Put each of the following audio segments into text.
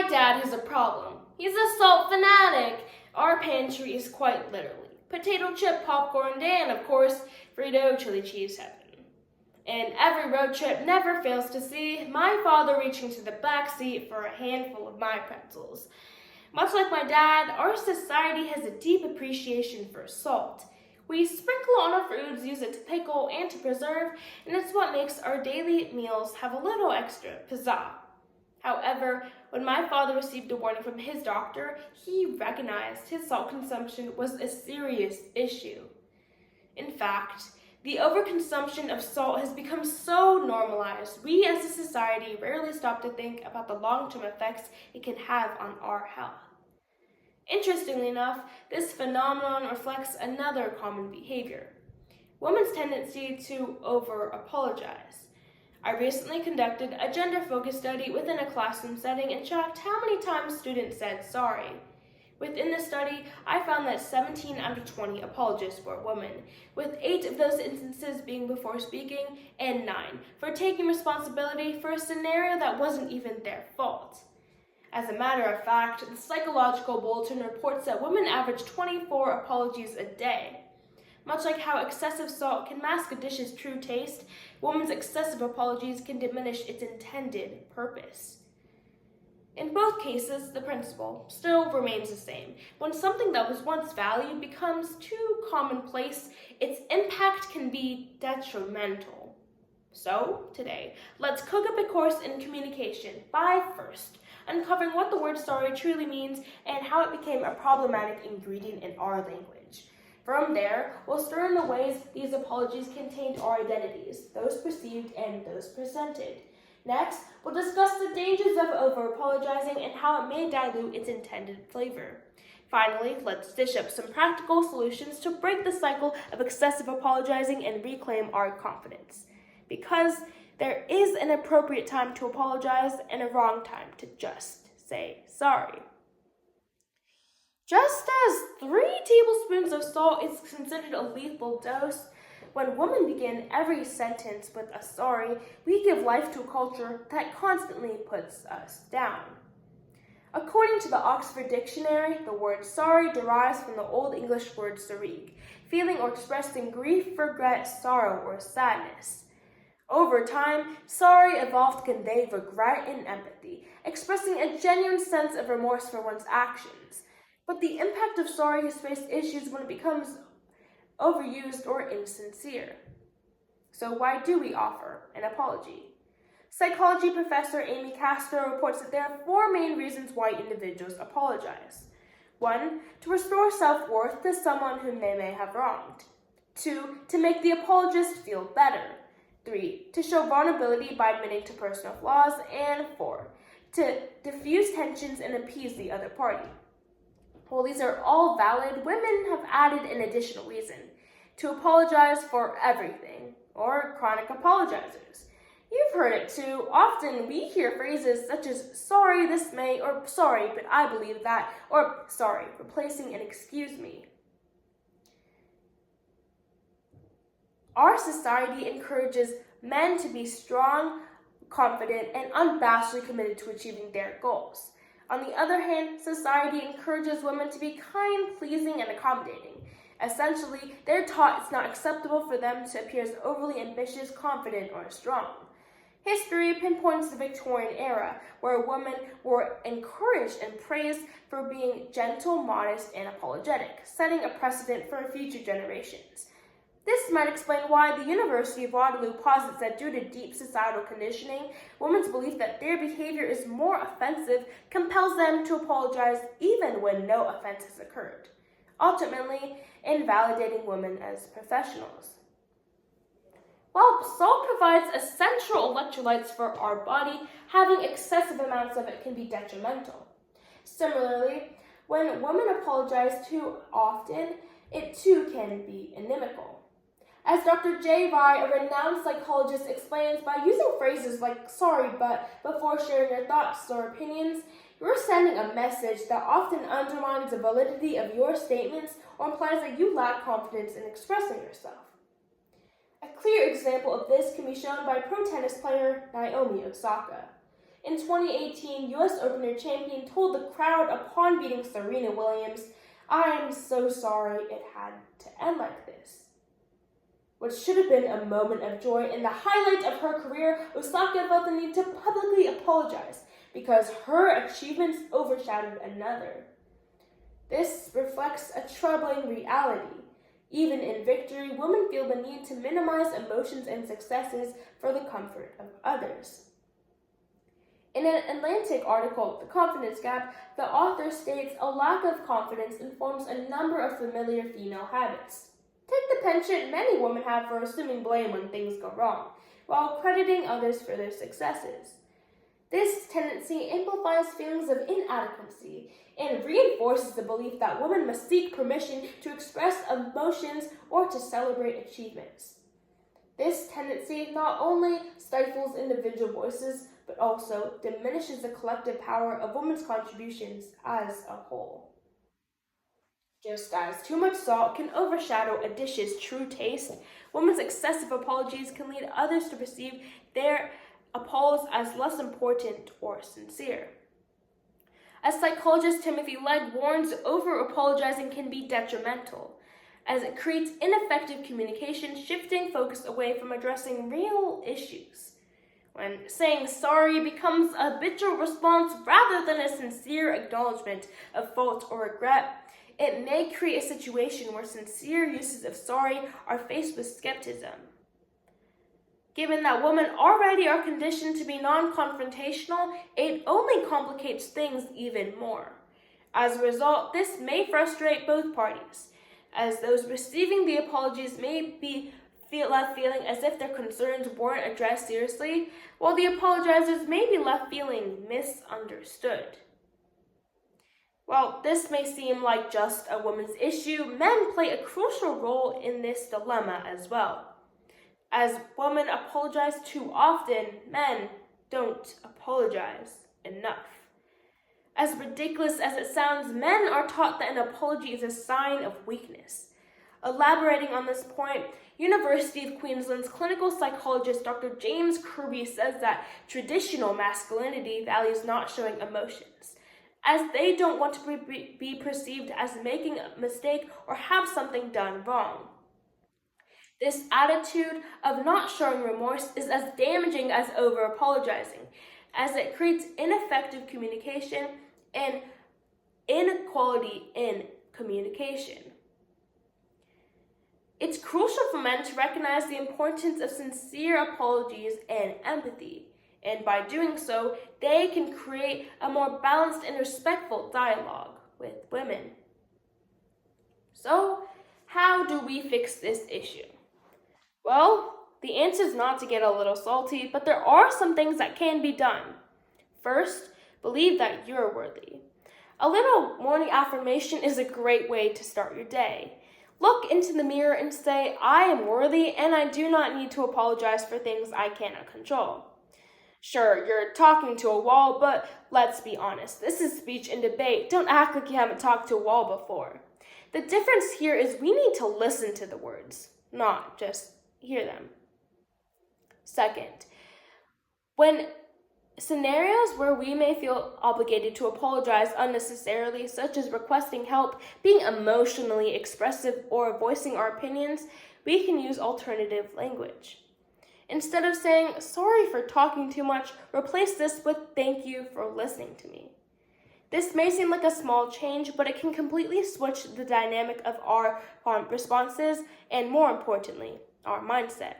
My dad has a problem. He's a salt fanatic. Our pantry is quite literally potato chip, popcorn, and of course, Frito chili cheese heaven. And every road trip never fails to see my father reaching to the back seat for a handful of my pretzels. Much like my dad, our society has a deep appreciation for salt. We sprinkle on our foods, use it to pickle and to preserve, and it's what makes our daily meals have a little extra pizzazz. However, when my father received a warning from his doctor, he recognized his salt consumption was a serious issue. In fact, the overconsumption of salt has become so normalized, we as a society rarely stop to think about the long-term effects it can have on our health. Interestingly enough, this phenomenon reflects another common behavior: women's tendency to over-apologize. I recently conducted a gender-focused study within a classroom setting and tracked how many times students said sorry. Within the study, I found that 17 out of 20 apologists were women, with 8 of those instances being before speaking and 9 for taking responsibility for a scenario that wasn't even their fault. As a matter of fact, the Psychological Bulletin reports that women average 24 apologies a day. Much like how excessive salt can mask a dish's true taste, women's excessive apologies can diminish its intended purpose. In both cases, the principle still remains the same. When something that was once valued becomes too commonplace, its impact can be detrimental. So, today, let's cook up a course in communication by first uncovering what the word sorry truly means and how it became a problematic ingredient in our language. From there, we'll stir in the ways these apologies contained our identities, those perceived and those presented. Next, we'll discuss the dangers of over-apologizing and how it may dilute its intended flavor. Finally, let's dish up some practical solutions to break the cycle of excessive apologizing and reclaim our confidence. Because there is an appropriate time to apologize and a wrong time to just say sorry. Just as 3 tablespoons of salt is considered a lethal dose, when women begin every sentence with a sorry, we give life to a culture that constantly puts us down. According to the Oxford Dictionary, the word sorry derives from the Old English word sorrig, feeling or expressing grief, regret, sorrow, or sadness. Over time, sorry evolved to convey regret and empathy, expressing a genuine sense of remorse for one's actions. But the impact of sorry has faced issues when it becomes overused or insincere. So why do we offer an apology? Psychology professor Amy Castro reports that there are 4 main reasons why individuals apologize. 1, to restore self-worth to someone whom they may have wronged. 2, to make the apologist feel better. 3, to show vulnerability by admitting to personal flaws. And 4, to diffuse tensions and appease the other party. While these are all valid, women have added an additional reason: to apologize for everything, or chronic apologizers. You've heard it too. Often we hear phrases such as sorry this may, or sorry but I believe that, or sorry, replacing an excuse me. Our society encourages men to be strong, confident, and unabashedly committed to achieving their goals. On the other hand, society encourages women to be kind, pleasing, and accommodating. Essentially, they're taught it's not acceptable for them to appear as overly ambitious, confident, or strong. History pinpoints the Victorian era, where women were encouraged and praised for being gentle, modest, and apologetic, setting a precedent for future generations. This might explain why the University of Waterloo posits that due to deep societal conditioning, women's belief that their behavior is more offensive compels them to apologize even when no offense has occurred, ultimately invalidating women as professionals. While salt provides essential electrolytes for our body, having excessive amounts of it can be detrimental. Similarly, when women apologize too often, it too can be inimical. As Dr. J. Vai, a renowned psychologist, explains, by using phrases like sorry but before sharing your thoughts or opinions, you're sending a message that often undermines the validity of your statements or implies that you lack confidence in expressing yourself. A clear example of this can be shown by pro tennis player Naomi Osaka. In 2018, U.S. opener champion told the crowd upon beating Serena Williams, "I am so sorry it had to end like this." What should have been a moment of joy and the highlight of her career, Osaka felt the need to publicly apologize because her achievements overshadowed another. This reflects a troubling reality. Even in victory, women feel the need to minimize emotions and successes for the comfort of others. In an Atlantic article, The Confidence Gap, the author states a lack of confidence informs a number of familiar female habits. Take the penchant many women have for assuming blame when things go wrong, while crediting others for their successes. This tendency amplifies feelings of inadequacy and reinforces the belief that women must seek permission to express emotions or to celebrate achievements. This tendency not only stifles individual voices, but also diminishes the collective power of women's contributions as a whole. Just as too much salt can overshadow a dish's true taste, women's excessive apologies can lead others to perceive their apologies as less important or sincere. As psychologist Timothy Legg warns, over-apologizing can be detrimental, as it creates ineffective communication, shifting focus away from addressing real issues. When saying sorry becomes a habitual response rather than a sincere acknowledgement of fault or regret, it may create a situation where sincere uses of sorry are faced with skepticism. Given that women already are conditioned to be non-confrontational, it only complicates things even more. As a result, this may frustrate both parties, as those receiving the apologies may be left feeling as if their concerns weren't addressed seriously, while the apologizers may be left feeling misunderstood. While this may seem like just a woman's issue, men play a crucial role in this dilemma as well. As women apologize too often, men don't apologize enough. As ridiculous as it sounds, men are taught that an apology is a sign of weakness. Elaborating on this point, University of Queensland's clinical psychologist Dr. James Kirby says that traditional masculinity values not showing emotions, as they don't want to be perceived as making a mistake or have something done wrong. This attitude of not showing remorse is as damaging as over-apologizing, as it creates ineffective communication and inequality in communication. It's crucial for men to recognize the importance of sincere apologies and empathy, and by doing so, they can create a more balanced and respectful dialogue with women. So, how do we fix this issue? Well, the answer is not to get a little salty, but there are some things that can be done. First, believe that you're worthy. A little morning affirmation is a great way to start your day. Look into the mirror and say, "I am worthy and I do not need to apologize for things I cannot control." Sure, you're talking to a wall, but let's be honest. This is speech and debate. Don't act like you haven't talked to a wall before. The difference here is we need to listen to the words, not just hear them. Second, when scenarios where we may feel obligated to apologize unnecessarily, such as requesting help, being emotionally expressive, or voicing our opinions, we can use alternative language. Instead of saying, "Sorry for talking too much," replace this with, "Thank you for listening to me." This may seem like a small change, but it can completely switch the dynamic of our responses and, more importantly, our mindset.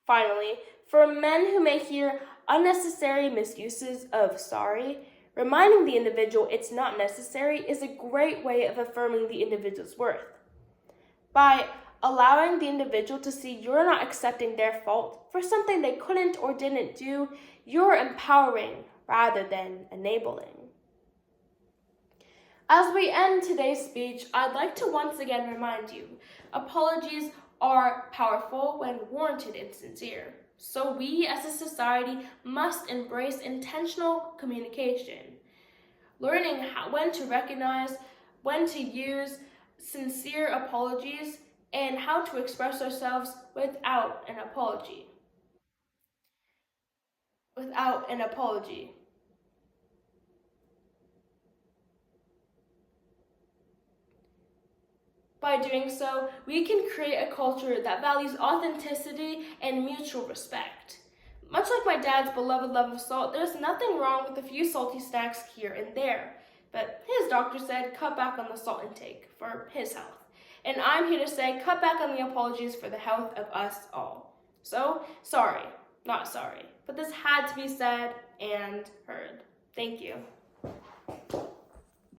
Finally, for men who may hear unnecessary misuses of sorry, reminding the individual it's not necessary is a great way of affirming the individual's worth. By allowing the individual to see you're not accepting their fault for something they couldn't or didn't do, you're empowering rather than enabling. As we end today's speech, I'd like to once again remind you, apologies are powerful when warranted and sincere. So we as a society must embrace intentional communication, learning when to recognize, when to use sincere apologies, and how to express ourselves without an apology. without an apology. By doing so, we can create a culture that values authenticity and mutual respect. Much like my dad's beloved love of salt, there's nothing wrong with a few salty snacks here and there. But his doctor said cut back on the salt intake for his health. And I'm here to say cut back on the apologies for the health of us all. So, sorry, not sorry, but this had to be said and heard. Thank you.